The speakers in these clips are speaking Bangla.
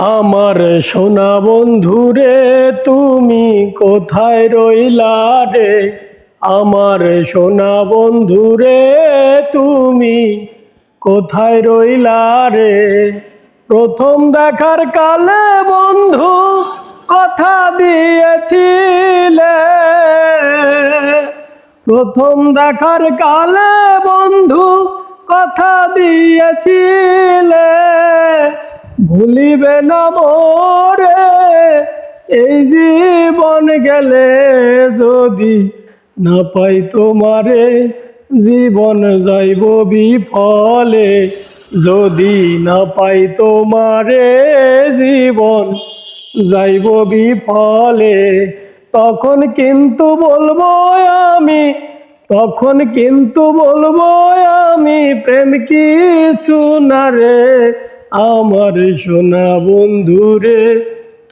আমার সোনা বন্ধুরে তুমি কোথায় রইলা রে? আমার সোনা বন্ধুরে তুমি কোথায় রইলা রে? প্রথম দেখার কালে বন্ধু কথা দিয়েছিলে, প্রথম দেখার কালে বন্ধু কথা দিয়েছিলে, ভুলিবে না মোরে এই জীবন গেলে যদি না পাই তোমারে, জীবন যাইব বিফলে যদি না পাই তোমারে, জীবন যাইব বিফলে। তখন কিন্তু বলবো আমি, তখন কিন্তু বলবো আমি প্রেম কিছু না রে। আমার সোনা বন্ধুরে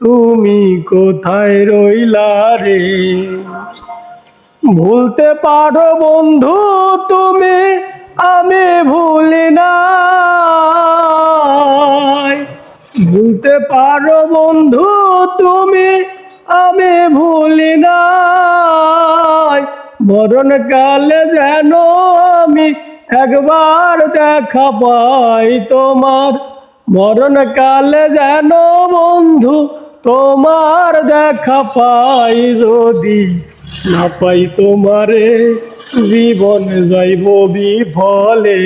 তুমি কোথায় রইলা রে? ভুলতে পারো বন্ধু তুমি, আমি ভুলি নাই। ভুলতে পারো বন্ধু তুমি, আমি ভুলি নাই। মরণকালে যেন আমি একবার দেখা পাই তোমার, মরণকালে যেন বন্ধু তোমার দেখা পাই, যদি না পাই তোমারে জীবন যাইব বিফলে,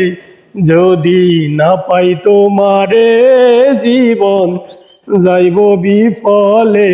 যদি না পাই তোমারে জীবন যাইব বিফলে।